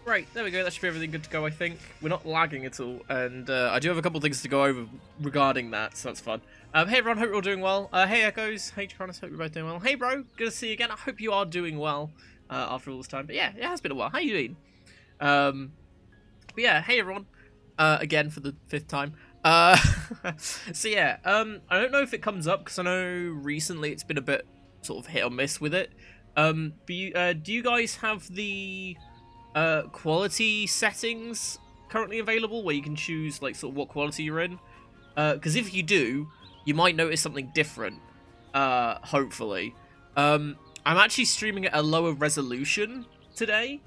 Right, there we go. That should be everything good to go, I think. We're not lagging at all, and I do have a couple of things to go over regarding that, so that's fun. Hey everyone, hope you're all doing well. Hey Echoes, hey Chronos, hope you're both doing well. Hey bro, good to see you again. I hope you are doing well after all this time. But yeah, it has been a while. How you doing? But yeah, hey everyone, again for the 5th time. So yeah, I don't know if it comes up because I know recently it's been a bit sort of hit or miss with it. But do you guys have the quality settings currently available where you can choose like sort of what quality you're in? Because if you do, you might notice something different. Hopefully, I'm actually streaming at a lower resolution today.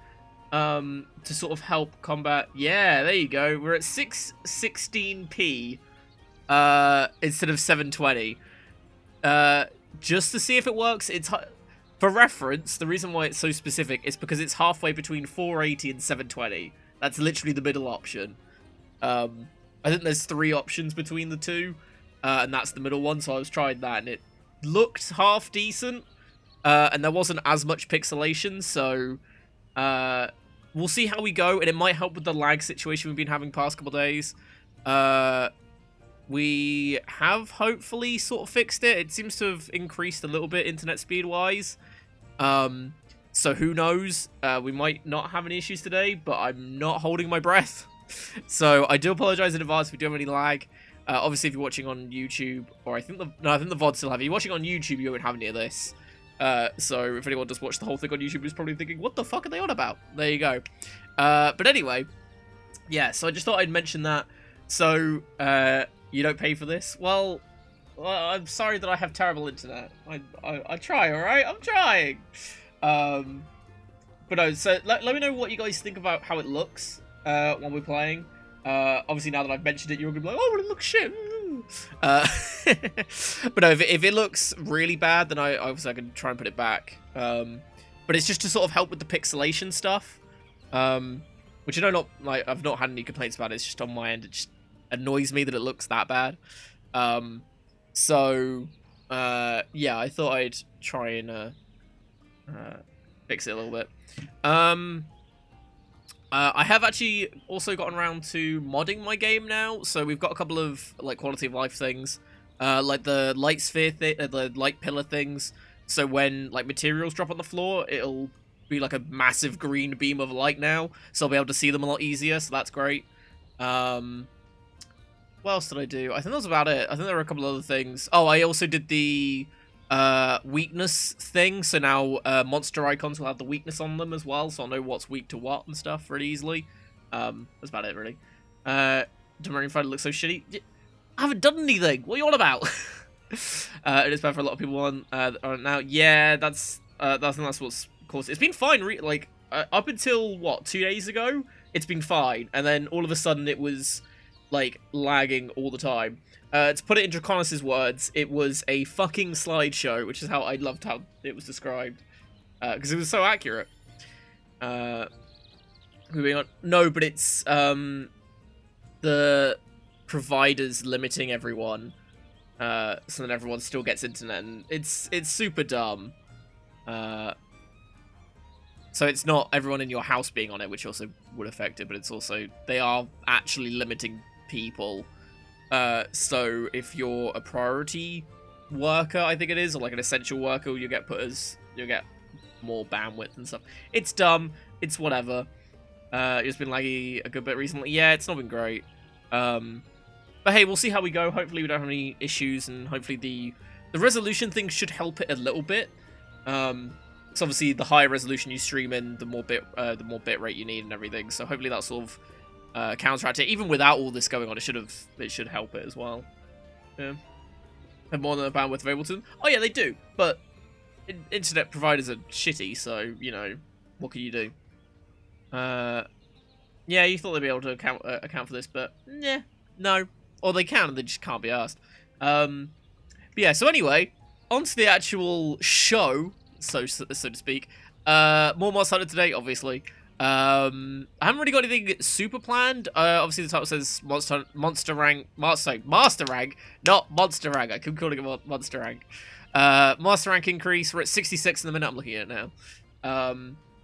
To sort of help combat. Yeah, there you go. We're at 616p instead of 720. Just to see if it works. It's for reference. The reason why it's so specific is because it's halfway between 480 and 720. That's literally the middle option. I think there's 3 options between the two, and that's the middle one. So I was trying that, and it looked half decent, and there wasn't as much pixelation. So we'll see how we go, and it might help with the lag situation we've been having past couple days. We have hopefully sort of fixed it. It seems to have increased a little bit internet speed-wise. So who knows? We might not have any issues today, but I'm not holding my breath. So I do apologize in advance if we do have any lag. Obviously, if you're watching on YouTube, or I think the VOD still have. If you're watching on YouTube, you won't have any of this. So if anyone does watch the whole thing on YouTube, is probably thinking, what the fuck are they on about? There you go. But anyway, yeah, so I just thought I'd mention that. So, you don't pay for this? Well, I'm sorry that I have terrible internet. I try, alright? I'm trying! But no, so let me know what you guys think about how it looks, when we're playing. Obviously now that I've mentioned it, you're gonna be like, oh, well, it looks shit! But no, if it looks really bad, then I obviously I can try and put it back. But it's just to sort of help with the pixelation stuff, which I know I've not had any complaints about it. It's just on my end, it just annoys me that it looks that bad. So yeah, I thought I'd try and fix it a little bit. I have actually also gotten around to modding my game now, so we've got a couple of like quality of life things, like the light sphere the light pillar things. So when like materials drop on the floor, it'll be like a massive green beam of light now, so I'll be able to see them a lot easier. So that's great. What else did I do? I think that was about it. I think there were a couple other things. Oh, I also did the weakness thing, so now monster icons will have the weakness on them as well, so I'll know what's weak to what and stuff really easily. That's about it, really. Demarian Fighter looks so shitty. I haven't done anything. What are you on about? It is bad for a lot of people on now. Yeah, that's I think that's what's caused it. It's been fine, like up until what 2 days ago. It's been fine, and then all of a sudden it was like lagging all the time. To put it in Draconis' words, it was a fucking slideshow, which is how I loved how it was described, because it was so accurate. Moving on. No, but it's the providers limiting everyone, so that everyone still gets internet, and it's super dumb. So it's not everyone in your house being on it, which also would affect it, but it's also they are actually limiting people. So if you're a priority worker, I think it is, or like an essential worker, you'll get more bandwidth and stuff. It's dumb. It's whatever. It's been laggy a good bit recently. Yeah, it's not been great. But hey, we'll see how we go. Hopefully we don't have any issues, and hopefully the resolution thing should help it a little bit. So obviously the higher resolution you stream in, the more bit rate you need and everything. So hopefully that sort of counteract it. Even without all this going on, it should help it as well. Yeah. Have more than a bandwidth available to them. Oh yeah, they do. But internet providers are shitty, so you know what can you do? Yeah, you thought they'd be able to account for this, but yeah, no. Or they can, and they just can't be asked. But yeah. So anyway, on to the actual show, so to speak. More Mods Hunter today, obviously. I haven't really got anything super planned. Obviously the title says Master Rank, not Monster Rank. I keep calling it Monster Rank. Master Rank increase. We're at 66 in the minute. I'm looking at it now.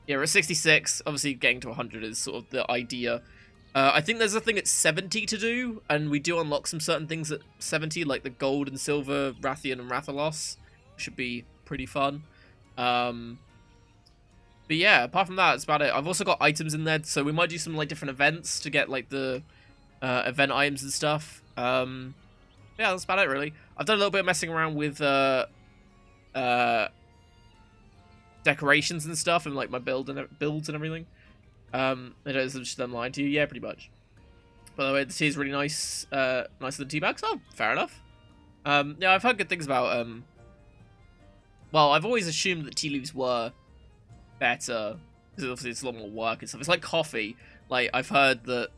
Yeah, we're at 66. Obviously, getting to 100 is sort of the idea. I think there's a thing at 70 to do, and we do unlock some certain things at 70, like the gold and silver Rathian and Rathalos. Should be pretty fun. But yeah, apart from that, that's about it. I've also got items in there, so we might do some like different events to get like the event items and stuff. Yeah, that's about it really. I've done a little bit of messing around with decorations and stuff, and like my builds and everything. It is just them lying to you. Yeah, pretty much. By the way, the tea is really nice, nicer than tea bags. Oh, fair enough. Yeah, I've heard good things about. Well, I've always assumed that tea leaves were better because obviously it's a lot more work and stuff. It's like coffee. Like I've heard that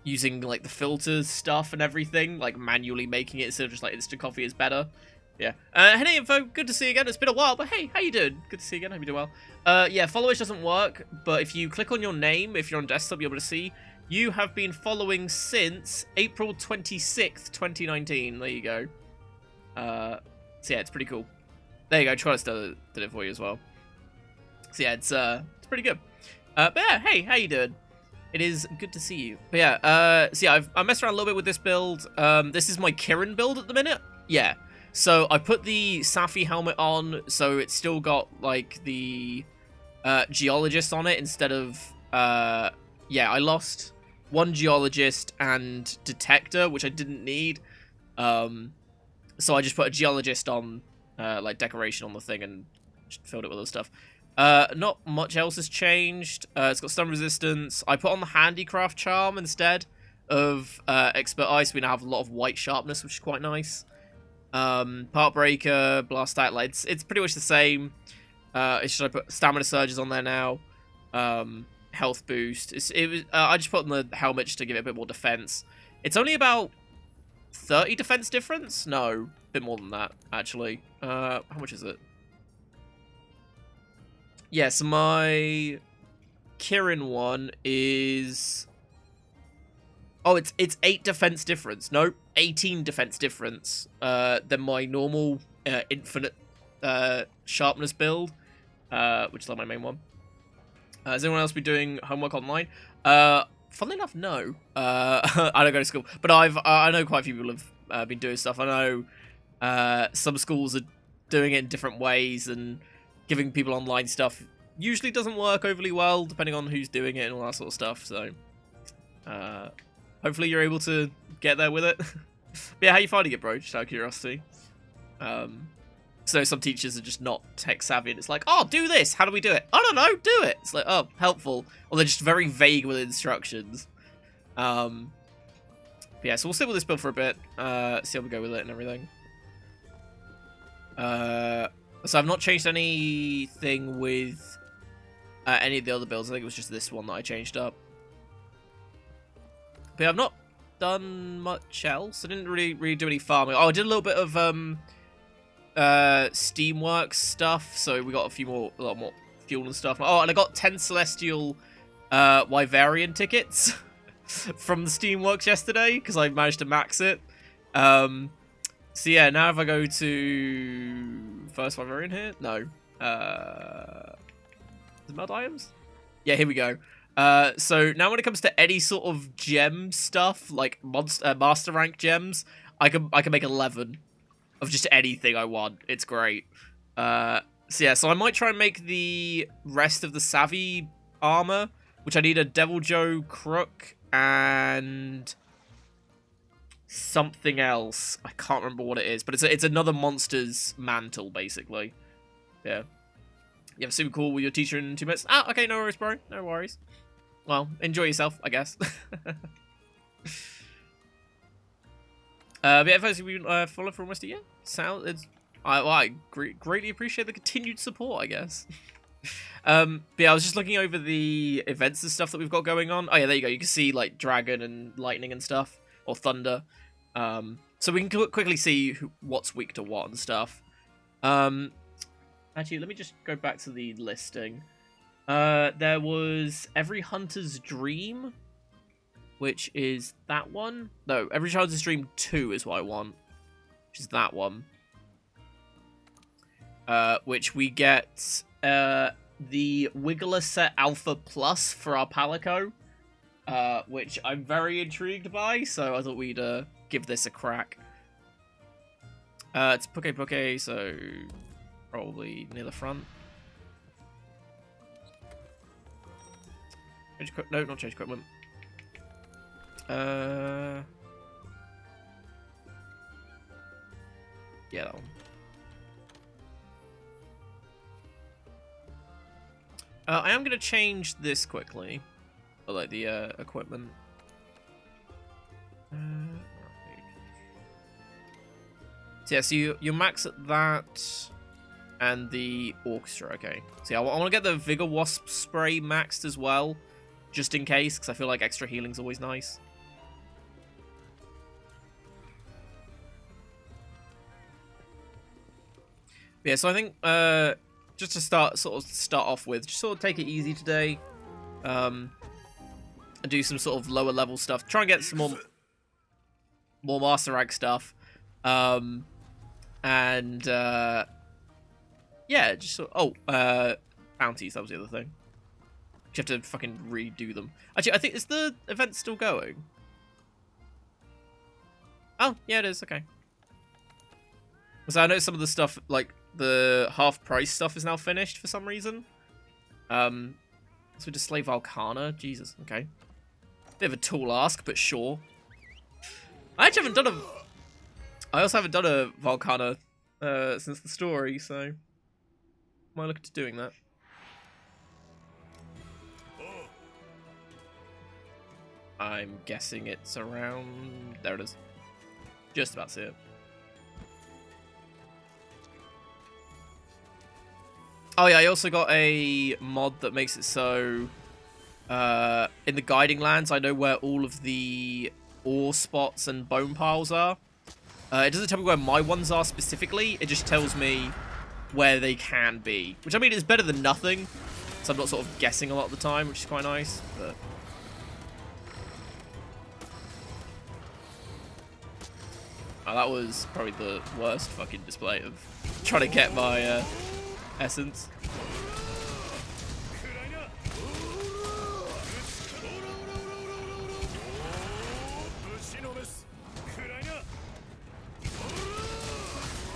using like the filters stuff and everything, like manually making it instead of just like instant coffee is better. Yeah. Hey Info, good to see you again. It's been a while, but hey, how you doing? Good to see you again. Hope you do well. Yeah, followers doesn't work, but if you click on your name, if you're on desktop, you'll be able to see you have been following since April 26th, 2019. There you go. So yeah, it's pretty cool. There you go. Try to did it for you as well. So yeah, it's pretty good. But yeah, hey, how you doing? It is good to see you. But yeah, so yeah, I messed around a little bit with this build. This is my Kirin build at the minute. Yeah. So I put the Safi helmet on, so it's still got like the geologist on it instead of yeah, I lost one geologist and detector, which I didn't need. So I just put a geologist on like decoration on the thing and just filled it with other stuff. Not much else has changed. It's got stun resistance. I put on the handicraft charm instead of expert ice. We now have a lot of white sharpness, which is quite nice. Part breaker, blast out, like it's pretty much the same. It's just I put stamina surges on there now. Health boost. I just put on the helmet just to give it a bit more defense. It's only about 30 defense difference. No, a bit more than that actually. How much is it? Yeah, so my Kirin one is... Oh, it's 8 defense difference. No, 18 defense difference than my normal infinite sharpness build, which is like my main one. Has anyone else been doing homework online? Funnily enough, no. I don't go to school, but I know quite a few people have been doing stuff. I know some schools are doing it in different ways, and giving people online stuff usually doesn't work overly well, depending on who's doing it and all that sort of stuff. So, hopefully you're able to get there with it. But yeah, how you finding it, bro? Just out of curiosity. So some teachers are just not tech savvy, and it's like, oh, do this. How do we do it? I don't know. Do it. It's like, oh, helpful. Or they're just very vague with instructions. But yeah, so we'll sit with this build for a bit. See how we go with it and everything. So I've not changed anything with any of the other builds. I think it was just this one that I changed up. But yeah, I've not done much else. I didn't really do any farming. Oh, I did a little bit of Steamworks stuff. So we got a lot more fuel and stuff. Oh, and I got 10 Celestial Wyverian tickets from the Steamworks yesterday because I managed to max it. So yeah, now if I go to first Wyverian here, no, is it Mud Items? Yeah, here we go. So now when it comes to any sort of gem stuff, like master rank gems, I can make 11 of just anything I want. It's great. So yeah, so I might try and make the rest of the Savvy armor, which I need a Devil Joe crook and something else. I can't remember what it is, but it's another monster's mantle, basically. Yeah. You have super cool with your teacher in 2 minutes. Ah, okay, no worries, bro. No worries. Well, enjoy yourself, I guess. But yeah, folks, we've been following for almost a year. I greatly appreciate the continued support, I guess. But yeah, I was just looking over the events and stuff that we've got going on. Oh yeah, there you go. You can see like dragon and lightning and stuff, or thunder. So we can quickly see what's weak to what and stuff. Actually, let me just go back to the listing. There was Every Hunter's Dream, which is that one. No, Every Hunter's Dream 2 is what I want, which is that one. Which we get the Wiggler Set Alpha Plus for our Palico, which I'm very intrigued by, so I thought we'd give this a crack. It's Poke, so probably near the front. No, not change equipment. Yeah, that one. I am going to change this quickly. I like the equipment. So yeah, so you max at that and the orchestra, okay. So yeah, I want to get the Vigor Wasp spray maxed as well, just in case, because I feel like extra healing's always nice. Yeah, so I think just to start off with, just sort of take it easy today, and do some sort of lower level stuff. Try and get some more master rank stuff, and yeah, just sort of, bounties. That was the other thing. You have to fucking redo them. Actually, I think is the event still going? Oh yeah, it is. Okay. So I know some of the stuff, like the half price stuff, is now finished for some reason. So just slay Volcana. Jesus. Okay. Bit of a tall ask, but sure. I actually haven't done a. I also haven't done a Volcana since the story, so might look into doing that. I'm guessing it's around. There it is. Just about to see it. Oh yeah, I also got a mod that makes it so in the guiding lands I know where all of the ore spots and bone piles are. It doesn't tell me where my ones are specifically, it just tells me where they can be. Which, I mean, is better than nothing, so I'm not sort of guessing a lot of the time, which is quite nice. But oh, that was probably the worst fucking display of trying to get my essence.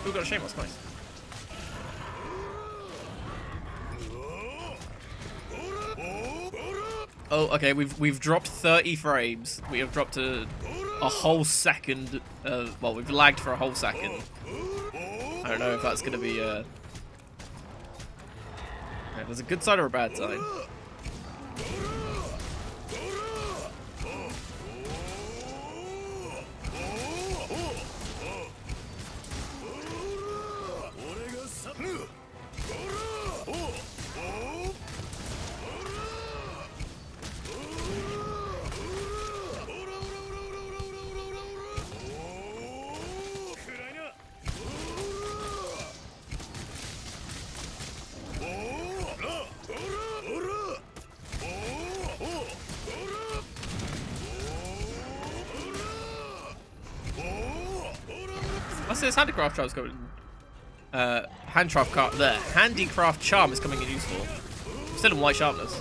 Ooh, got a shameless, nice. Oh, okay, we've dropped 30 frames. We have dropped a whole second. Well, we've lagged for a whole second. I don't know if that's gonna be there's a good side or a bad side. I see this handicraft charm is coming. Handicraft charm is coming in useful. Still in white sharpness.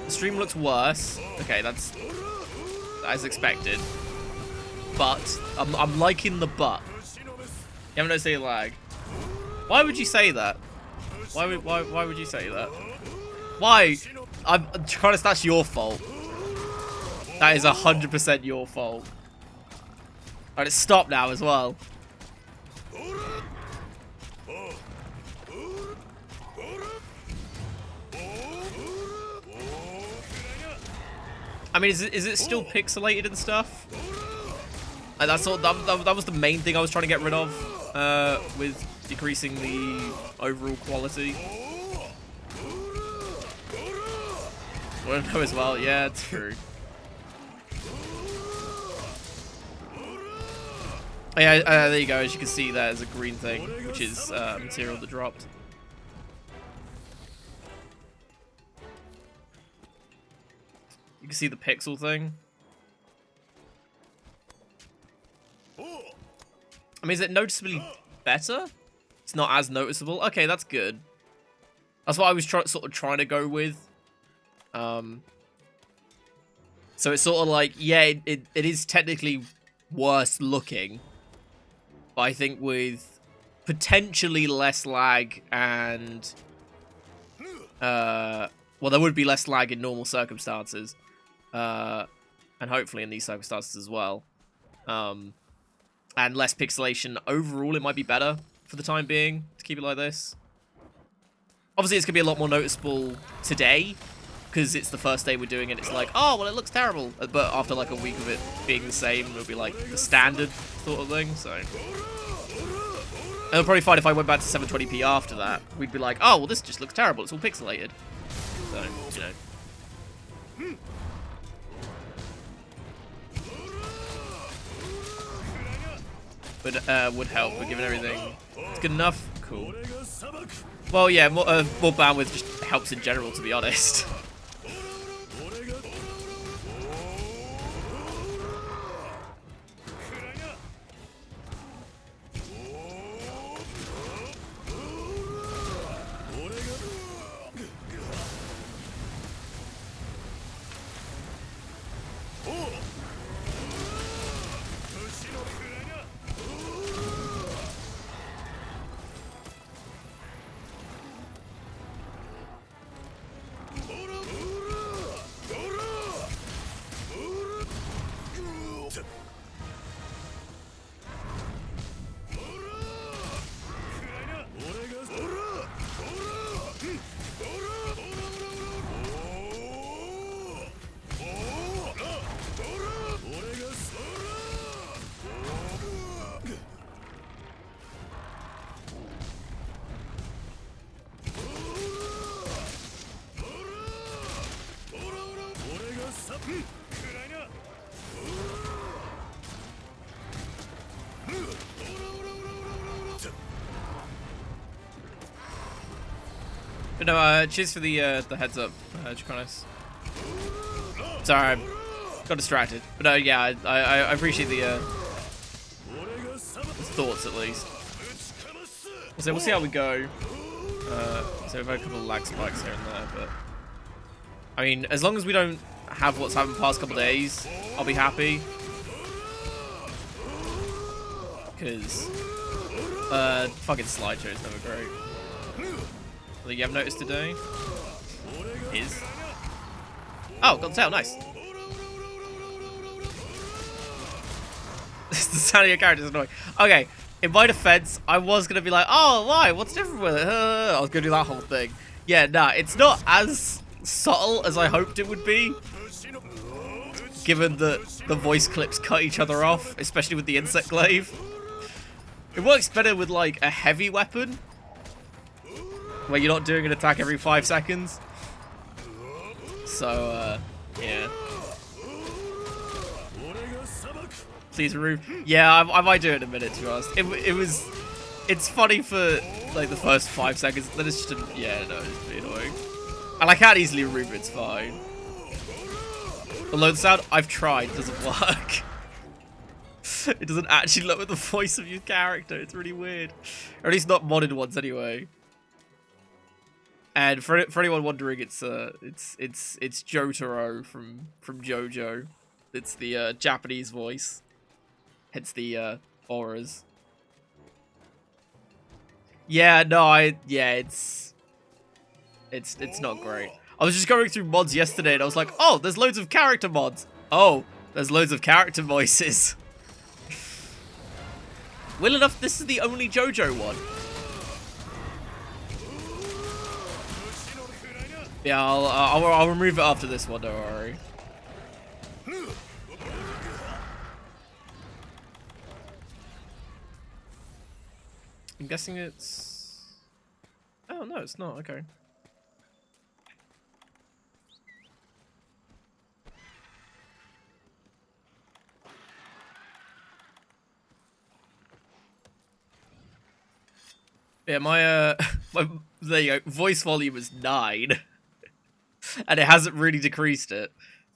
The stream looks worse. Okay, that's as expected. But I'm liking the butt. You haven't noticed any lag. Why would you say that? Why would you say that? Why? I'm trying to. That's your fault. That is 100% your fault. Alright, it's stopped now as well. I mean, is it still pixelated and stuff? And that's all. That was the main thing I was trying to get rid of with decreasing the overall quality. Well, no, as well. Yeah, it's true. Oh, yeah, there you go. As you can see, there's a green thing, which is material that dropped. You can see the pixel thing. I mean, is it noticeably better? It's not as noticeable. Okay, that's good. That's what I was sort of trying to go with. So it's sort of like, yeah, it is technically worse looking, but I think with potentially less lag and well, there would be less lag in normal circumstances, and hopefully in these circumstances as well, and less pixelation overall. It might be better for the time being to keep it like this. Obviously, it's gonna be a lot more noticeable today, because it's the first day we're doing it. It's like, oh, well, it looks terrible. But after like a week of it being the same, it'll be like the standard sort of thing. So, and it'll probably fine if I went back to 720p after that. We'd be like, oh, well, this just looks terrible. It's all pixelated. So, you know. But would help. We're giving everything. It's good enough. Cool. Well, yeah, more bandwidth just helps in general, to be honest. But no, cheers for the heads up, Jaconis. Sorry, I got distracted. But no, yeah, I appreciate the thoughts at least. So we'll see how we go. So we've had a couple of lag spikes here and there, but I mean, as long as we don't have what's happened the past couple of days, I'll be happy. Because fucking slideshow is never great. That you have noticed today is got the tail, nice. The sound of your character is annoying. Okay, in my defense, I was gonna be like, oh, why? What's different with it? I was gonna do that whole thing. Yeah, nah, it's not as subtle as I hoped it would be, given that the voice clips cut each other off, especially with the insect glaive. It works better with like a heavy weapon, where you're not doing an attack every 5 seconds. So, yeah. Please remove. Yeah, I might do it in a minute, to be honest. It's funny for like the first 5 seconds, then it's just, yeah, no, it's pretty annoying. And I can't easily remove it, it's fine. The load sound, I've tried, doesn't work. It doesn't actually lower the voice of your character, it's really weird. Or at least not modded ones anyway. And for anyone wondering, it's Jotaro from JoJo. It's the Japanese voice, hence the auras. Yeah, no, it's not great. I was just going through mods yesterday, and I was like, oh, there's loads of character mods. Oh, there's loads of character voices. Well enough, this is the only JoJo one. Yeah, I'll remove it after this one, don't worry. I'm guessing it's... Oh, no, it's not. Okay. Yeah, my there you go. Voice volume is 9. And it hasn't really decreased it.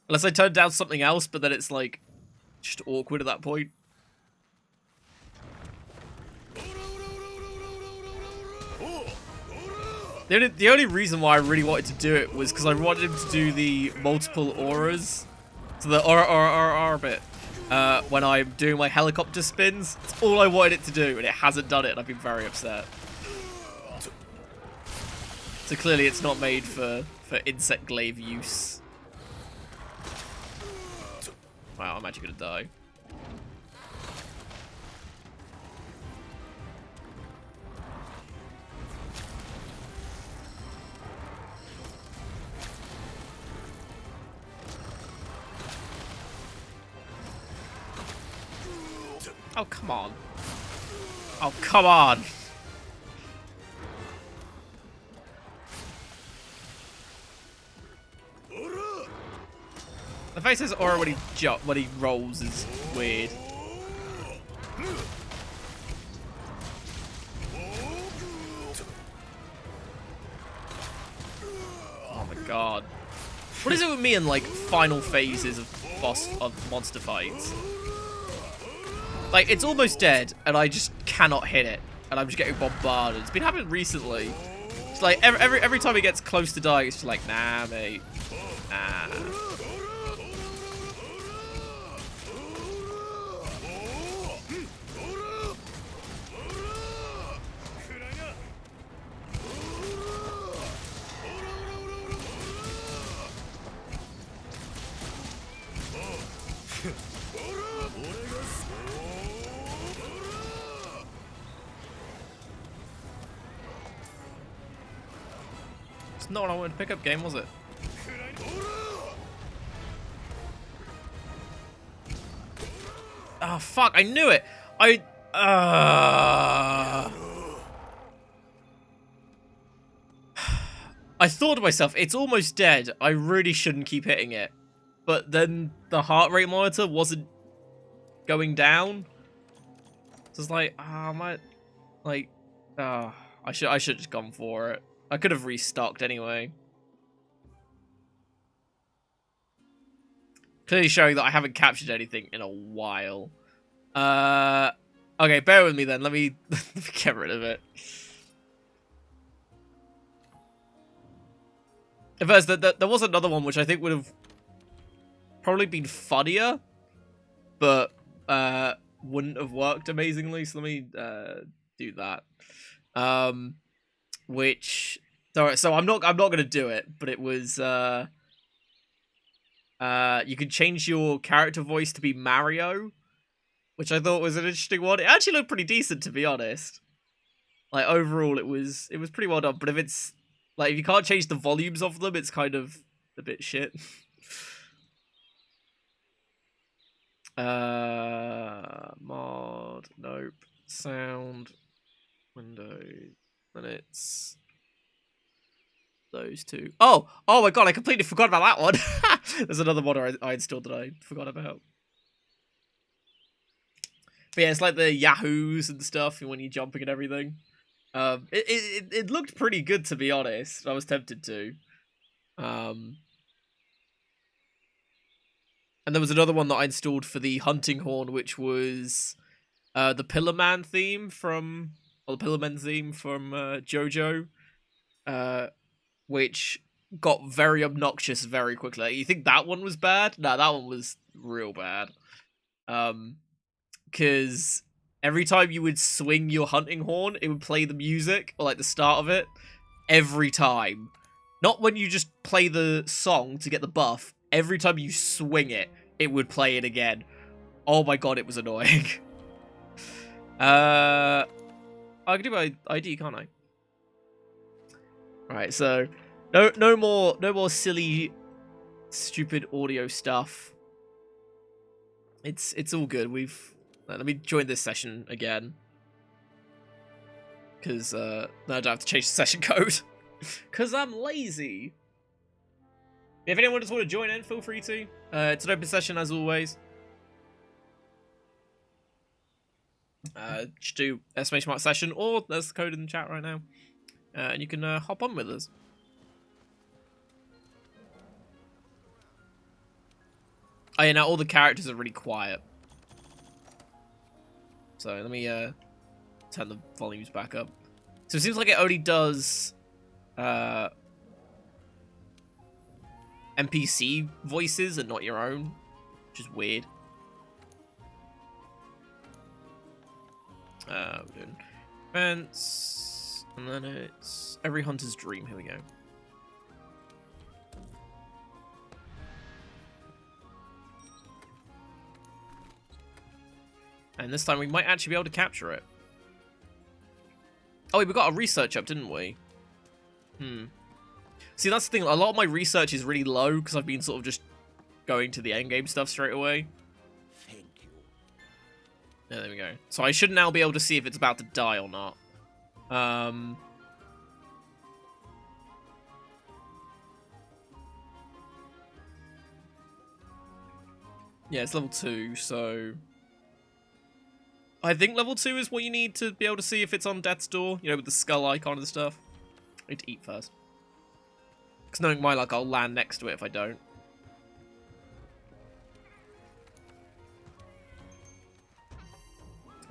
Unless I turn down something else, but then it's like just awkward at that point. The only reason why I really wanted to do it was because I wanted him to do the multiple auras. So the aura bit. When I'm doing my helicopter spins. It's all I wanted it to do, and it hasn't done it, and I've been very upset. So clearly it's not made for insect glaive use. Wow, I'm actually gonna die. Oh, come on. Oh, come on. The face says aura when he rolls is weird. Oh my god. What is it with me in like final phases of monster fights? Like, it's almost dead, and I just cannot hit it, and I'm just getting bombarded. It's been happening recently. It's like every time he gets close to dying, it's just like, nah, mate, nah. It's not what I wanted to pick up game, was it? Oh, fuck, I knew it! I thought to myself, it's almost dead. I really shouldn't keep hitting it. But then the heart rate monitor wasn't going down. So it's like, I should have just gone for it. I could have restocked anyway. Clearly showing that I haven't captured anything in a while. Okay, bear with me then. Let me get rid of it. At first, there was another one which I think would have probably been funnier, but wouldn't have worked amazingly. So let me do that. So I'm not gonna do it, but it was you could change your character voice to be Mario, which I thought was an interesting one. It actually looked pretty decent, to be honest. Like, overall, it was pretty well done. But if it's like, if you can't change the volumes of them, it's kind of a bit shit. Mod, nope. Sound, Windows, and it's those two. Oh my god, I completely forgot about that one. There's another mod I installed that I forgot about. But yeah, it's like the Yahoos and stuff when you're jumping and everything. It looked pretty good, to be honest. I was tempted to. And there was another one that I installed for the hunting horn, which was the Pillarman theme from, or the Pillarman theme from JoJo, which got very obnoxious very quickly. Like, you think that one was bad? No, that one was real bad. Because every time you would swing your hunting horn, it would play the music, or like the start of it, every time. Not when you just play the song to get the buff. Every time you swing it, it would play it again. Oh my god, it was annoying. I can do my ID, can't I? Right, so no more silly, stupid audio stuff. It's all good. Let me join this session again, because no, I don't have to change the session code, because I'm lazy. If anyone just want to join in, feel free to. It's an open session as always. Just do ! session, or there's the code in the chat right now, and you can hop on with us. Oh yeah, now all the characters are really quiet. So let me turn the volumes back up. So it seems like it only does NPC voices and not your own, which is weird. We're doing fence, and then it's every hunter's dream. Here we go. And this time we might actually be able to capture it. Oh, we got a research up, didn't we? See, that's the thing. A lot of my research is really low because I've been sort of just going to the endgame stuff straight away. Thank you. Yeah, there we go. So I should now be able to see if it's about to die or not. Yeah, it's level 2, so... I think level 2 is what you need to be able to see if it's on death's door, you know, with the skull icon and stuff. I need to eat first. Because knowing my luck, I'll land next to it if I don't.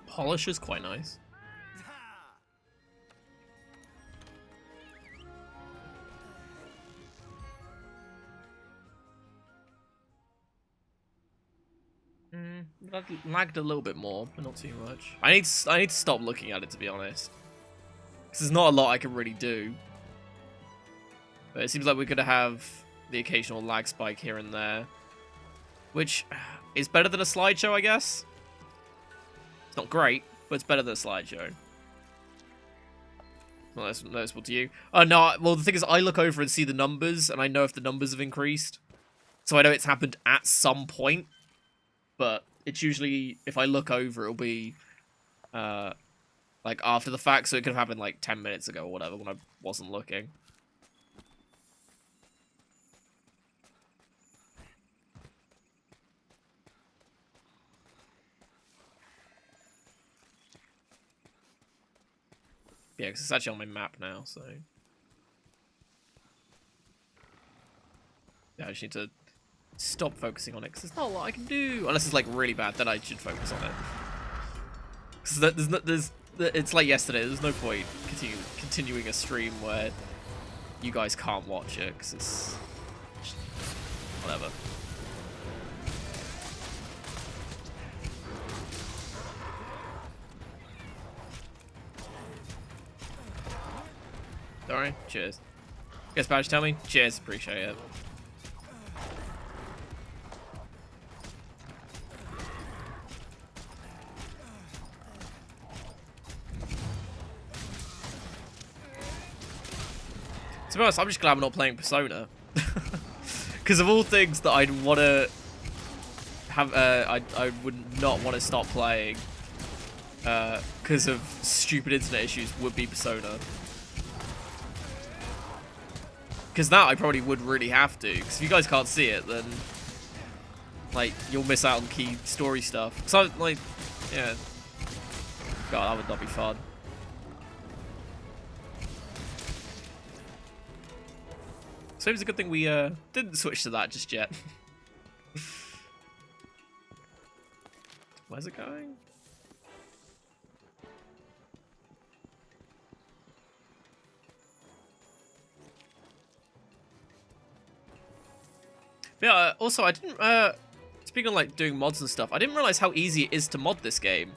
Polish is quite nice. That lagged a little bit more, but not too much. I need to stop looking at it, to be honest. Because there's not a lot I can really do. But it seems like we're going to have the occasional lag spike here and there. Which is better than a slideshow, I guess. It's not great, but it's better than a slideshow. Not noticeable to you. Oh, no, well, the thing is, I look over and see the numbers, and I know if the numbers have increased. So I know it's happened at some point. But it's usually, if I look over, it'll be, like, after the fact, so it could have happened, like, 10 minutes ago or whatever, when I wasn't looking. Yeah, because it's actually on my map now, so... Yeah, I just need to stop focusing on it, because there's not a lot I can do. Unless it's, like, really bad, then I should focus on it. Because it's like yesterday, there's no point continuing a stream where you guys can't watch it, because it's... just whatever. Sorry, cheers. Guess badge, tell me? Cheers, appreciate it. To be honest, I'm just glad I'm not playing Persona. Because of all things that I'd want to have, I would not want to stop playing because of stupid internet issues would be Persona. Because that I probably would really have to. Because if you guys can't see it, then like you'll miss out on key story stuff. So like, yeah, God, that would not be fun. So it was a good thing we didn't switch to that just yet. Where's it going? Yeah, also I didn't, speaking of like doing mods and stuff, I didn't realize how easy it is to mod this game.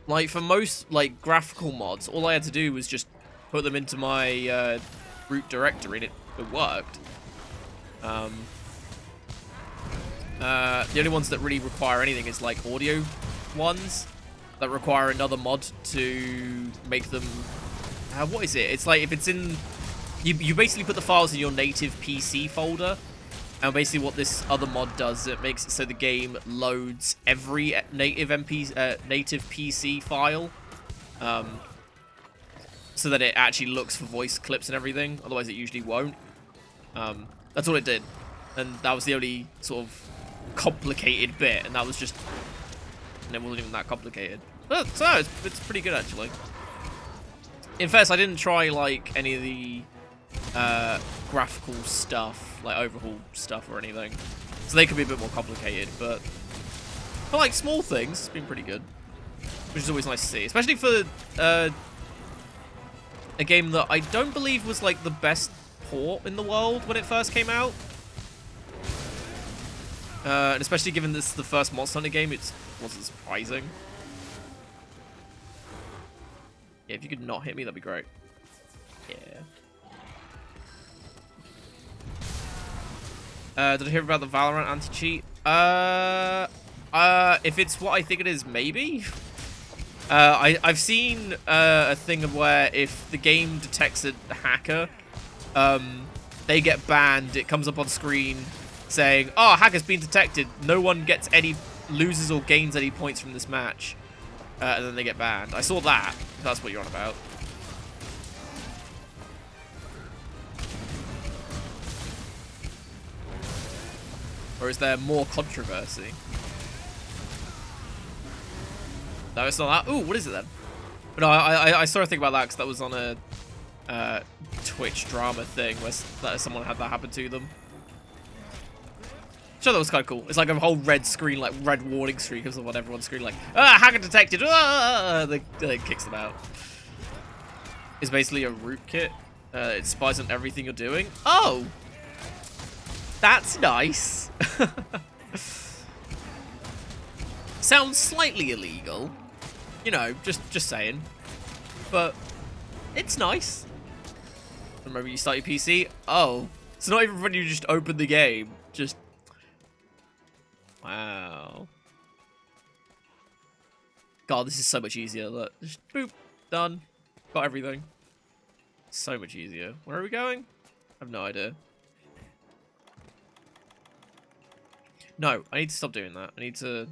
Like for most like graphical mods, all I had to do was just put them into my root directory and it worked. The only ones that really require anything is like audio ones that require another mod to make them, what is it? It's like if it's in, you basically put the files in your native PC folder, and basically what this other mod does, it makes it so the game loads every native native PC file, so that it actually looks for voice clips and everything. Otherwise, it usually won't. That's all it did, and that was the only sort of complicated bit, and that was just, and it wasn't even that complicated. But so it's pretty good actually. In fact, I didn't try like any of the graphical stuff, like overhaul stuff or anything, so they could be a bit more complicated, but for like small things, it's been pretty good, which is always nice to see, especially for a game that I don't believe was like the best port in the world when it first came out. And especially given this is the first Monster Hunter game, it wasn't surprising. Yeah, if you could not hit me, that'd be great. Yeah. Did I hear about the Valorant anti-cheat? If it's what I think it is, maybe? I've seen a thing of where if the game detects a hacker, they get banned. It comes up on screen saying, "Oh, hacker's been detected. No one gets any loses or gains any points from this match," and then they get banned. I saw that. If that's what you're on about. Or is there more controversy? No, it's not that. Ooh, what is it then? But no, I saw a thing about that because that was on a Twitch drama thing where someone had that happen to them. So that was kind of cool. It's like a whole red screen, like red warning screen comes up on everyone's screen, like, ah, hacker detected, ah, they kicks them out. It's basically a rootkit. It spies on everything you're doing. Oh! That's nice. Sounds slightly illegal. You know, just saying. But it's nice. Remember you start your PC? Oh. It's not even when you just open the game. Just... Wow. God, this is so much easier. Look, just boop. Done. Got everything. So much easier. Where are we going? I have no idea. No, I need to stop doing that. I need to...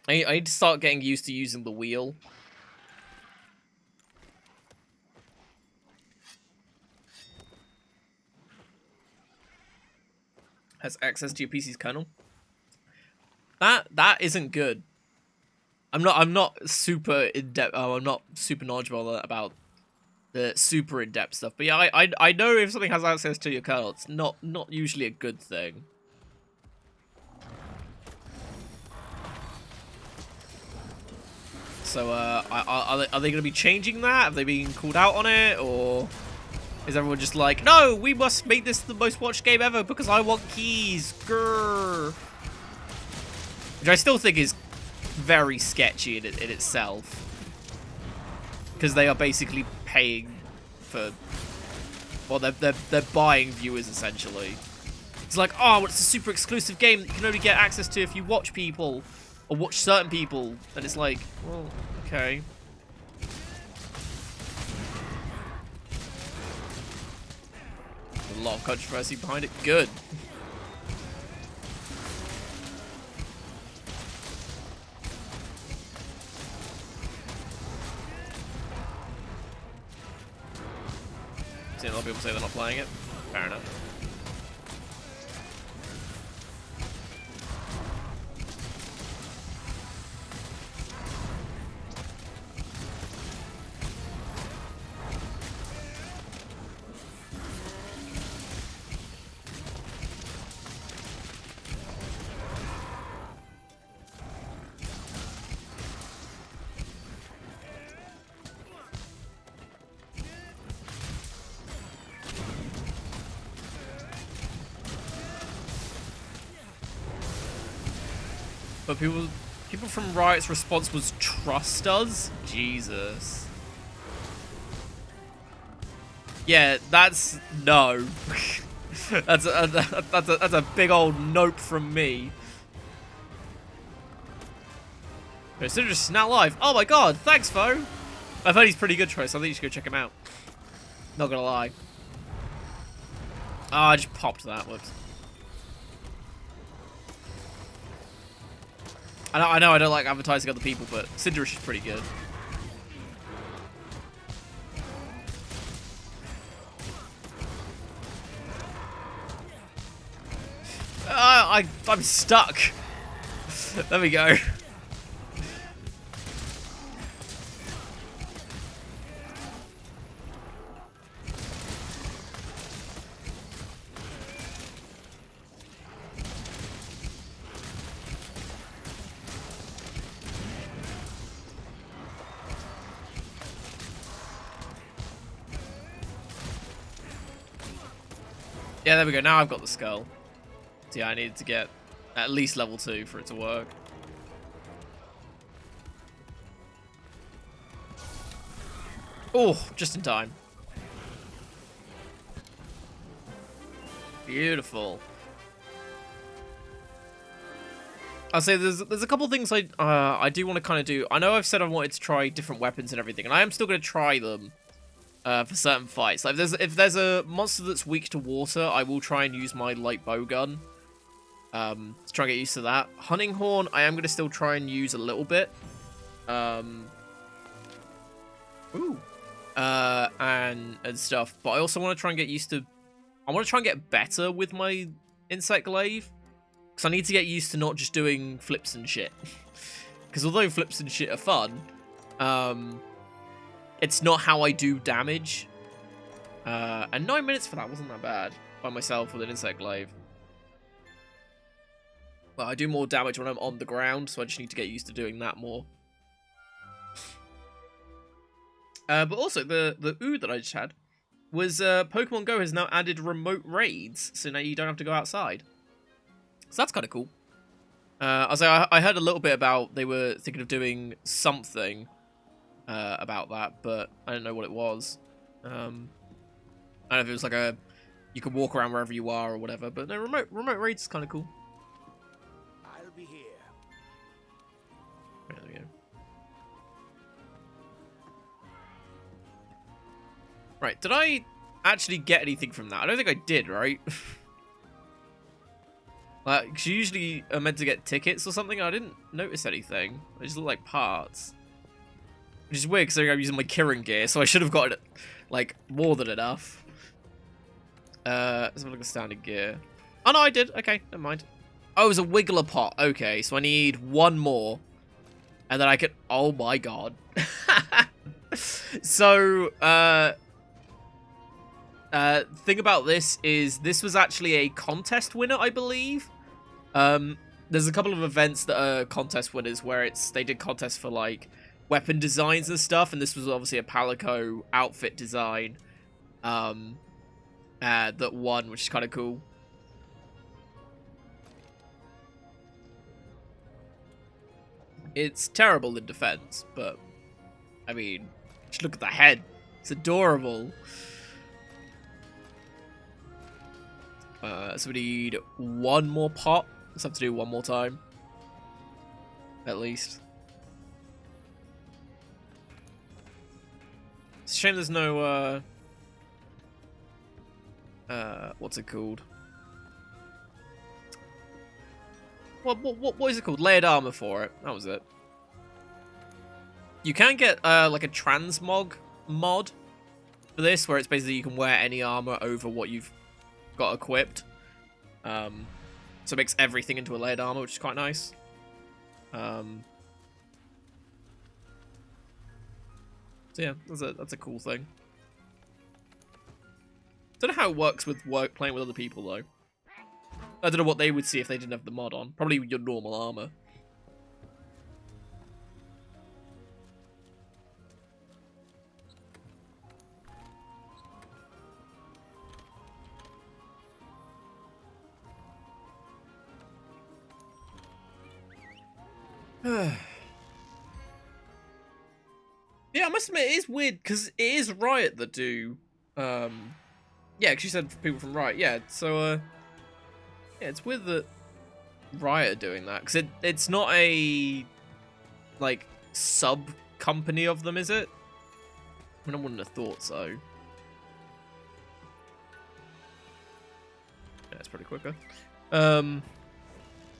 I need to start getting used to using the wheel. Has access to your PC's kernel. That isn't good. I'm not super in depth. Oh, I'm not super knowledgeable about the super in depth stuff. But yeah, I know if something has access to your kernel, it's not usually a good thing. So are they going to be changing that? Have they been called out on it, or is everyone just like, no, we must make this the most watched game ever because I want keys? Grrr. Which I still think is very sketchy in itself. Because they are basically paying for... Well, they're buying viewers, essentially. It's like, oh, it's a super exclusive game that you can only get access to if you watch people. Or watch certain people. And it's like, well, okay. A lot of controversy behind it. Good. See, a lot of people say they're not playing it. Fair enough. But people from Riot's response was trust us? Jesus. Yeah, that's no. that's a big old nope from me. Sinderish is now live. Oh my god, thanks, Fo. I've heard he's pretty good, Troy, so I think you should go check him out. Not gonna lie. Oh, I just popped that. Whoops. I know I don't like advertising other people, but Sinderish is pretty good. I'm stuck. There we go. Yeah, there we go. Now I've got the skull. So yeah, I needed to get at least level 2 for it to work. Oh, just in time. Beautiful. I'll say there's a couple things I do want to kind of do. I know I've said I wanted to try different weapons and everything, and I am still going to try them for certain fights. Like if there's a monster that's weak to water, I will try and use my light bow gun to try and get used to that. Hunting horn, I am going to still try and use a little bit. And stuff, but I also want to try and get used to. I want to try and get better with my insect glaive. Because I need to get used to not just doing flips and shit. Because although flips and shit are fun, it's not how I do damage. And 9 minutes for that wasn't that bad by myself with an insect glaive. But I do more damage when I'm on the ground, so I just need to get used to doing that more. But also, the ooh that I just had was Pokemon Go has now added remote raids, so now you don't have to go outside. So that's kind of cool. I heard a little bit about they were thinking of doing something about that, but I don't know what it was. I don't know if it was like you could walk around wherever you are or whatever, but no, remote raids is kind of cool. I'll be here. There we go. Right, did I actually get anything from that? I don't think I did, right? Like, 'cause you usually are meant to get tickets or something. I didn't notice anything. They just look like parts. Which is weird, considering I'm using my Kirin gear, so I should have got, like, more than enough. Let's have a look at standard gear. Oh, no, I did. Okay, never mind. Oh, it was a Wiggler pot. Okay, so I need one more. And then I can... Oh, my God. So, thing about this is this was actually a contest winner, I believe. There's a couple of events that are contest winners where they did contests for like weapon designs and stuff, and this was obviously a Palico outfit design that won, which is kind of cool. It's terrible in defense, but I mean, just look at the head. It's adorable. So we need one more pot. Let's have to do one more time. At least. It's a shame there's no, what's it called? What is it called? Layered armor for it. That was it. You can get, like a transmog mod for this, where it's basically you can wear any armor over what you've got equipped. So it makes everything into a layered armor, which is quite nice. So yeah, that's a cool thing. Don't know how it works with playing with other people though. I don't know what they would see if they didn't have the mod on. Probably your normal armor. Yeah, I must admit, it is weird, because it is Riot that do, yeah, because you said people from Riot, yeah, so, yeah, it's weird that Riot are doing that, because it's not a, like, sub-company of them, is it? I mean, I wouldn't have thought so. Yeah, it's pretty quicker.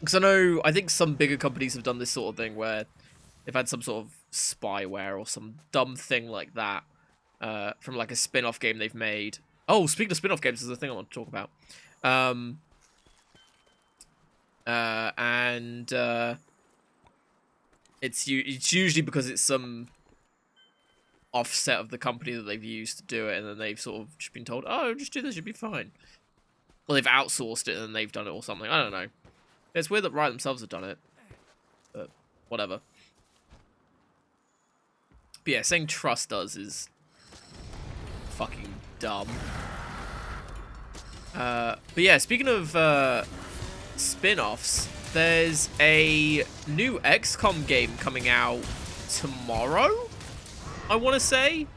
Because I think some bigger companies have done this sort of thing where they've had some sort of spyware or some dumb thing like that from like a spin-off game they've made. Oh, speaking of spin-off games, there's a thing I want to talk about. It's usually because it's some offset of the company that they've used to do it, and then they've sort of just been told, oh, just do this, you'll be fine. Well, they've outsourced it and then they've done it or something. I don't know. It's weird that Riot themselves have done it. But whatever. But yeah, saying trust us is fucking dumb. But yeah, speaking of spin-offs, there's a new XCOM game coming out tomorrow, I want to say.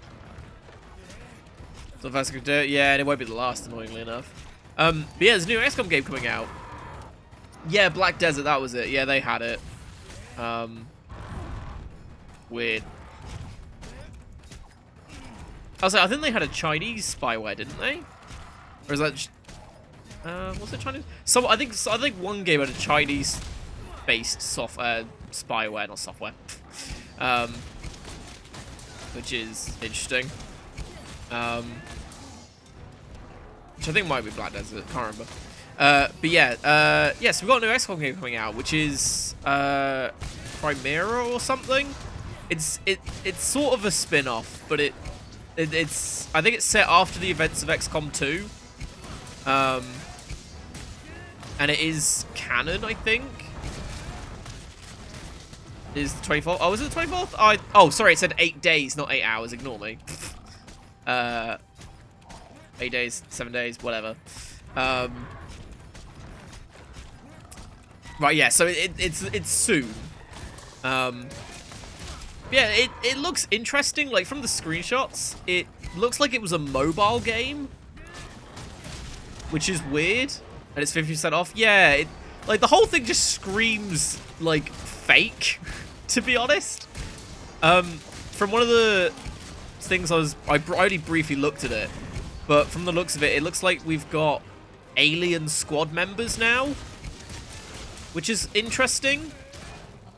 So if that's gonna do it, yeah, and it won't be the last, annoyingly enough. But yeah, there's a new XCOM game coming out. Yeah, Black Desert, that was it. Yeah, they had it. Weird. I was like, I think they had a Chinese spyware, didn't they? Or is that? Was it Chinese? I think one game had a Chinese-based spyware, not software. Which is interesting. Which I think might be Black Desert. Can't remember. But yeah, yes, we've got a new XCOM game coming out, which is Chimera or something. It's sort of a spin-off, but it's I think it's set after the events of XCOM 2. And it is canon, I think. Is the 24th? Oh, is it the 24th? Oh, sorry, it said 8 days, not 8 hours. Ignore me. 8 days, 7 days, whatever. Right, yeah, so it's soon. Yeah, it looks interesting. Like, from the screenshots, it looks like it was a mobile game, which is weird. And it's 50% off. Yeah, like, the whole thing just screams, like, fake, to be honest. From one of the things I already briefly looked at it, but from the looks of it, it looks like we've got alien squad members now, which is interesting.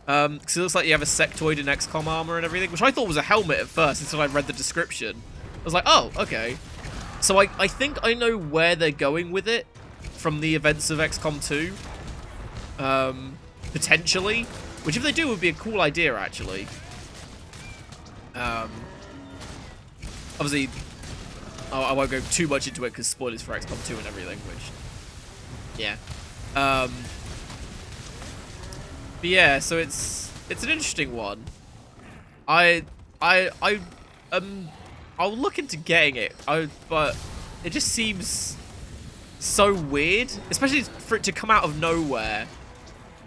Because it looks like you have a sectoid and XCOM armor and everything, which I thought was a helmet at first until I read the description. I was like, oh, okay. So I think I know where they're going with it from the events of XCOM 2. Potentially. Which, if they do, would be a cool idea, actually. Obviously, I won't go too much into it because spoilers for XCOM 2 and everything, which... Yeah. But yeah, so it's an interesting one. I'll look into getting it. But it just seems so weird, especially for it to come out of nowhere,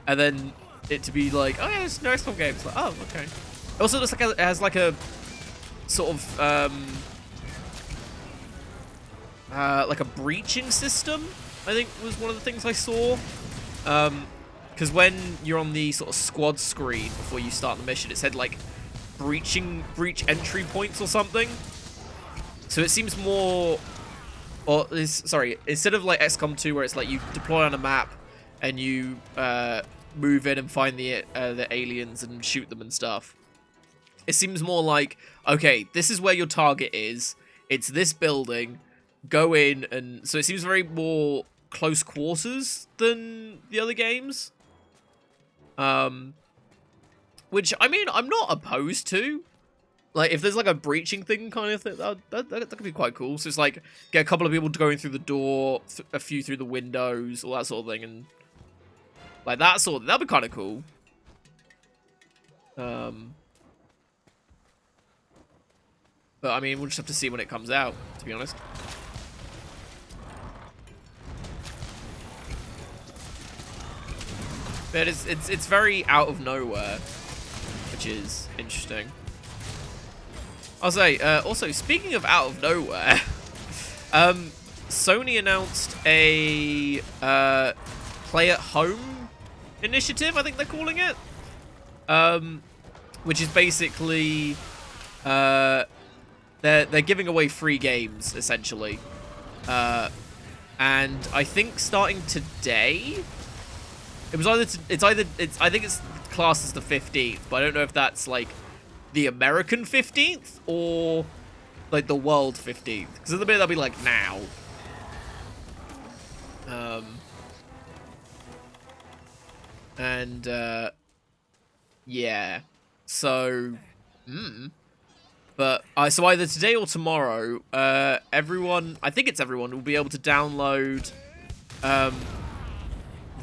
and then it to be like, oh yeah, it's no XCOM game. It's like, oh, okay. It also looks like it has like a sort of like a breaching system, I think was one of the things I saw. Because when you're on the sort of squad screen before you start the mission, it said like breach entry points or something. So it seems more, or sorry, instead of like XCOM 2 where it's like you deploy on a map and you move in and find the aliens and shoot them and stuff. It seems more like, okay, this is where your target is. It's this building. Go in, and so it seems very more close quarters than the other games. Which, I mean, I'm not opposed to. Like, if there's like a breaching thing kind of thing, that could be quite cool. So it's like, get a couple of people going through the door, a few through the windows, all that sort of thing, and like that sort of, that'd be kind of cool. But I mean, we'll just have to see when it comes out, to be honest. But it's very out of nowhere, which is interesting. I'll say, also, speaking of out of nowhere, Sony announced a play at home initiative, I think they're calling it. Which is basically they're giving away free games, essentially. And I think starting today, I think it's classed as the 15th, but I don't know if that's like the American 15th or like the world 15th, because at the minute that'll be like now. Yeah, so but so either today or tomorrow, everyone, I think it's everyone, will be able to download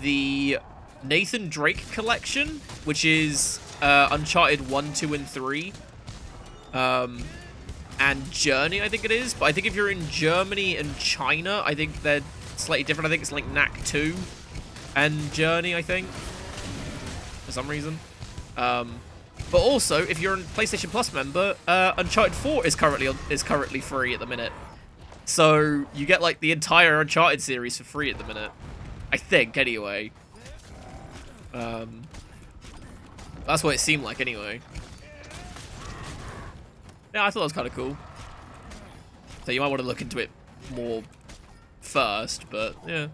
the Nathan Drake collection, which is Uncharted 1, 2, and 3. And Journey, I think it is. But I think if you're in Germany and China, I think they're slightly different. I think it's like Knack 2 and Journey, I think, for some reason. But also, if you're a PlayStation Plus member, Uncharted 4 is currently free at the minute. So you get like the entire Uncharted series for free at the minute. I think, anyway. That's what it seemed like, anyway. Yeah, I thought that was kind of cool. So you might want to look into it more first, but yeah.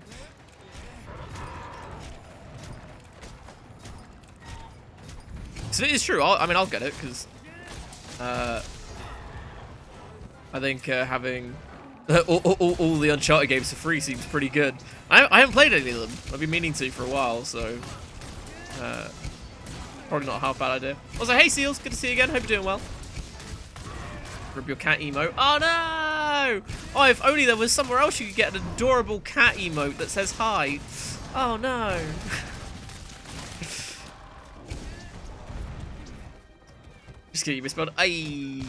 So it is true. I'll get it because I think having all the Uncharted games for free seems pretty good. I haven't played any of them. I've been meaning to for a while, so probably not a half bad idea. Also, hey Seals, good to see you again. Hope you're doing well. Rip your cat emote. Oh no! Oh, if only there was somewhere else you could get an adorable cat emote that says hi. Oh no! Just kidding, you misspelled. Ay.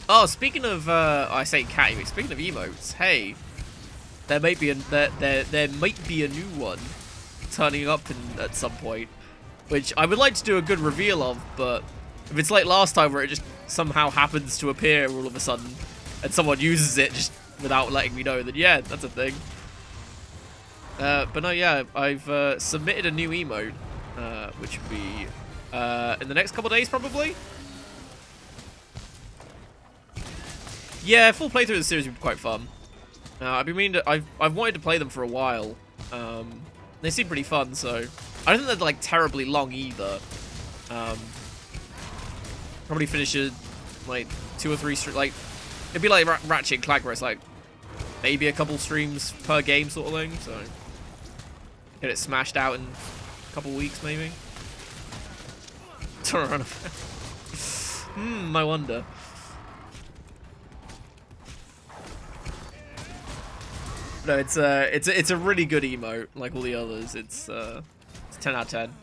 Oh, speaking of, I say cat emotes. Speaking of emotes, hey, there might be a new one turning up at some point, which I would like to do a good reveal of. But if it's like last time, where it just somehow happens to appear all of a sudden, and someone uses it just without letting me know, then yeah, that's a thing. But no, yeah, I've submitted a new emote. Which will be in the next couple of days, probably. Yeah, full playthrough of the series would be quite fun. I've been meaning to, I've wanted to play them for a while. They seem pretty fun, so I don't think they're like terribly long either. Probably finish it like 2 or 3 like it'd be like Ratchet and Clank, where it's like maybe a couple streams per game sort of thing. So get it smashed out in a couple weeks, maybe. I wonder. No, it's a really good emote, like all the others. It's 10 out of 10.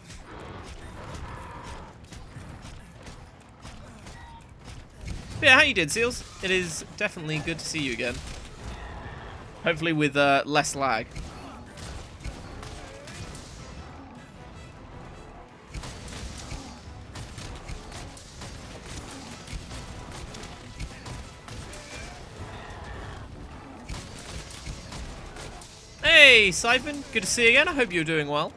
But yeah, how you doing, Seals? It is definitely good to see you again. Hopefully with less lag. Hey, Siphon, good to see you again. I hope you're doing well.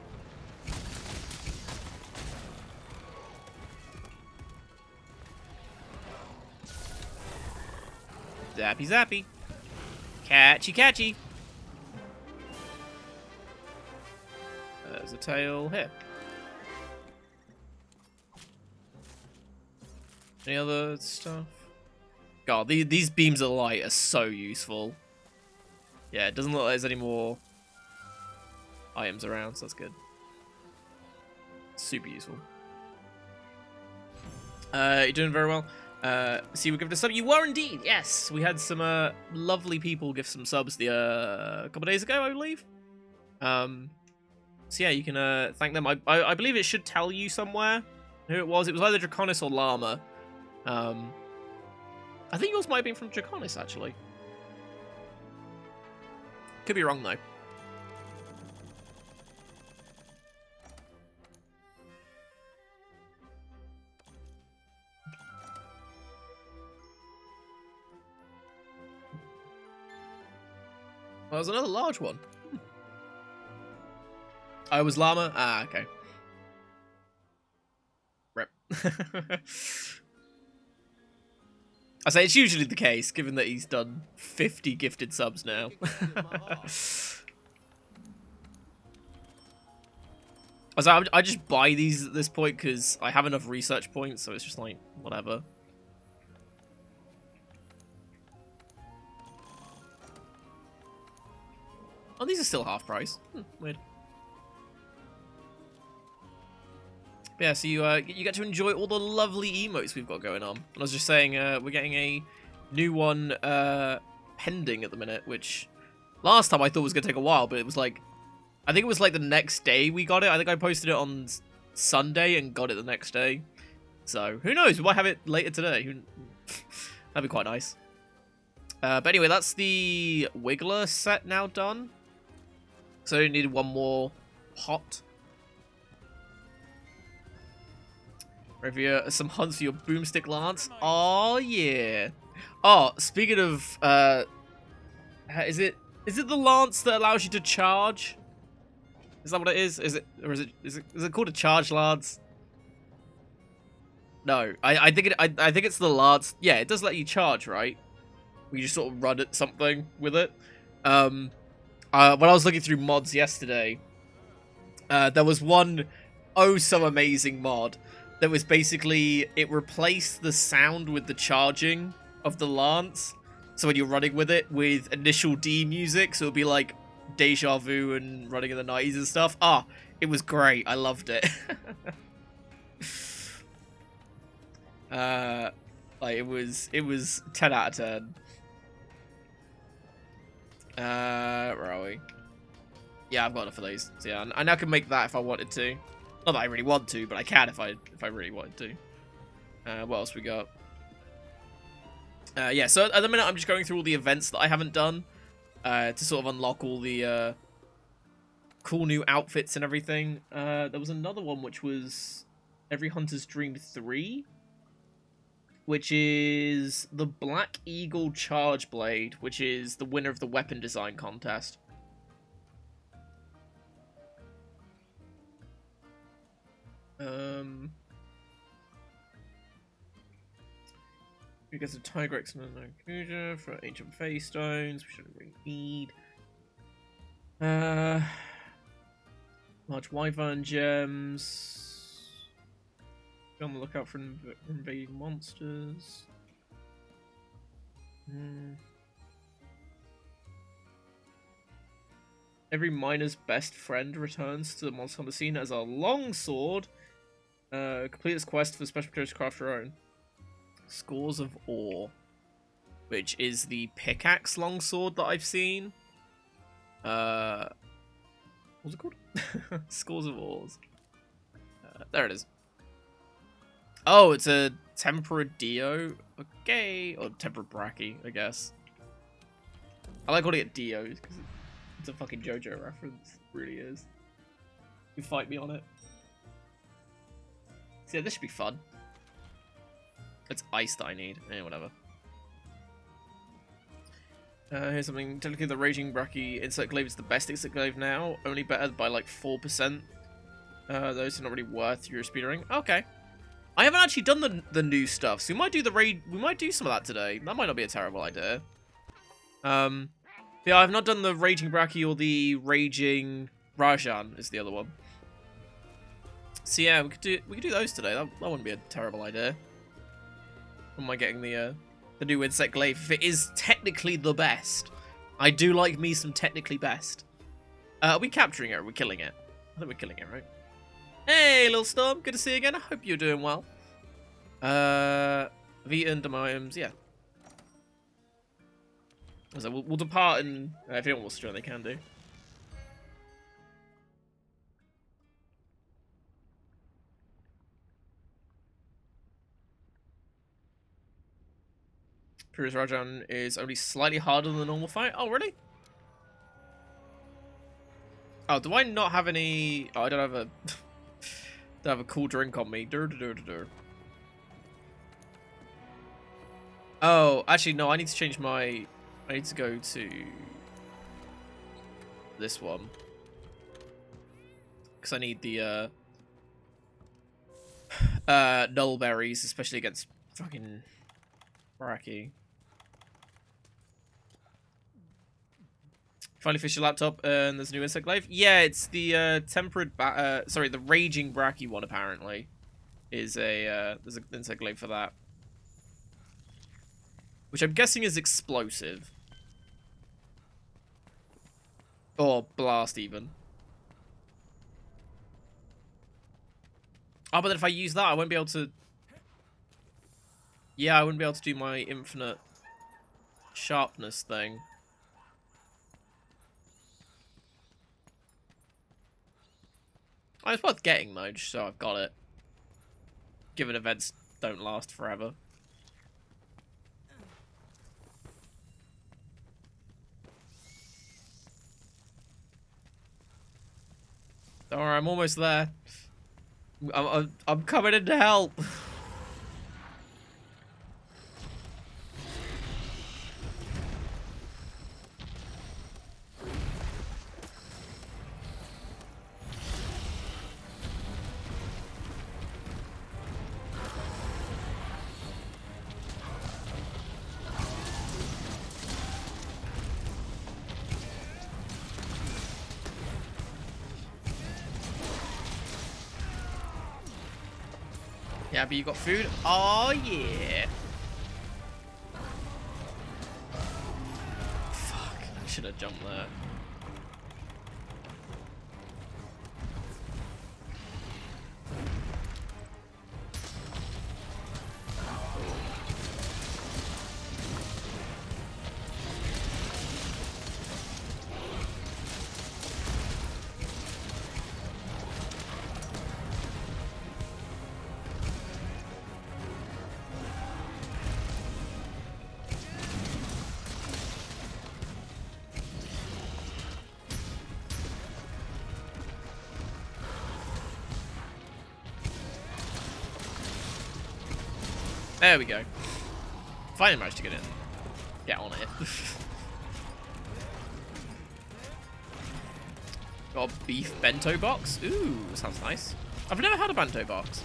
Zappy zappy. Catchy catchy. There's a tail here. Any other stuff? God, these beams of light are so useful. Yeah, it doesn't look like there's any more items around, so that's good. Super useful. You're doing very well. See, we give it a sub. You were indeed, yes. We had some lovely people give some subs a couple days ago, I believe. So yeah, you can thank them. I believe it should tell you somewhere who it was. It was either Draconis or Llama. I think yours might have been from Draconis, actually. Could be wrong, though. Well, there's another large one. Oh, it was Llama? Ah, okay. Rip. I say it's usually the case, given that he's done 50 gifted subs now. I just buy these at this point because I have enough research points, so it's just like, whatever. Oh, these are still half price. Weird. But yeah, so you get to enjoy all the lovely emotes we've got going on. And I was just saying, we're getting a new one pending at the minute, which last time I thought was going to take a while, but it was like, I think it was like the next day we got it. I think I posted it on Sunday and got it the next day. So, who knows? We might have it later today. That'd be quite nice. But anyway, that's the Wiggler set now done. So I only needed one more pot. Review some hunts for your boomstick lance. Oh yeah. Oh, speaking of, is it the lance that allows you to charge? Is that what it is? Is it called a charge lance? No, I think it's the lance. Yeah, it does let you charge, right? You just sort of run at something with it. When I was looking through mods yesterday, there was one oh so amazing mod that was basically, it replaced the sound with the charging of the lance. So when you're running with it with Initial D music, so it'll be like Deja Vu and Running in the 90s and stuff. Ah, it was great. I loved it. Like it was 10 out of 10. Where are we? Yeah, I've got enough of these. So yeah, I now can make that if I wanted to. Not that I really want to, but I can if I really wanted to. What else we got? Yeah, so at the minute I'm just going through all the events that I haven't done to sort of unlock all the cool new outfits and everything. There was another one which was Every Hunter's Dream 3, which is the Black Eagle Charge Blade, which is the winner of the weapon design contest. Who gets a Tigrex and a Kuja for Ancient Face Stones? We shouldn't really need. Large Wyvern Gems. Be on the lookout for invading monsters. Every miner's best friend returns to the Monster Hunter scene as a longsword. Complete this quest for special materials to craft your own. Scores of Ore, which is the pickaxe longsword that I've seen. What's it called? Scores of Ores. There it is. Oh, it's a Tempera Dio. Okay. Or Tempera Brachy, I guess. I like calling it Dios because it's a fucking JoJo reference. It really is. You fight me on it. So yeah, this should be fun. It's ice that I need. Whatever. Here's something. Technically, the Raging Brachy Insect Glaive is the best Insect Glaive now. Only better by like 4%. Those are not really worth your speedrunning. Okay. I haven't actually done the new stuff, so we might do the raid. We might do some of that today. That might not be a terrible idea. Yeah, I've not done the Raging Brachy or the Raging Rajan is the other one. So yeah, we could do those today. That wouldn't be a terrible idea. Am I getting the new Insect Glaive? If it is technically the best, I do like me some technically best. Are we capturing it? Or are we killing it? I think we're killing it, right? Hey, little Storm. Good to see you again. I hope you're doing well. Vita and Demiomes, yeah. So we'll depart, and if anyone wants to join, they can do. Purus Rajan is only slightly harder than the normal fight. Oh, really? Oh, do I not have any... Oh, I don't have a... don't have a cool drink on me. Oh, actually, no. I need to change my... I need to go to... this one. Because I need the, null berries, especially against fucking... Brachy. Finally finished your laptop, and there's a new Insect Glaive. Yeah, it's the sorry, the Raging Brachy one apparently is a there's an Insect Glaive for that, which I'm guessing is explosive or blast even. Oh, but then if I use that, I won't be able to. Yeah, I wouldn't be able to do my infinite sharpness thing. Oh, it's worth getting though, just so I've got it. Given events don't last forever. Don't worry, I'm almost there. I'm coming in to help. Yeah, but you got food? Oh, yeah. Fuck, I should have jumped there. There we go. Finally managed to get in. Get on it. Got a beef bento box. Ooh, sounds nice. I've never had a bento box.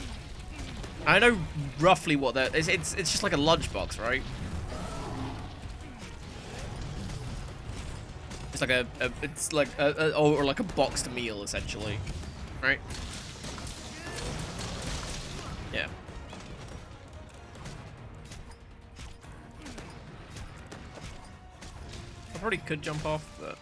I know roughly what that is. It's just like a lunch box, right? It's like or like a boxed meal essentially, right? Yeah. I probably could jump off, but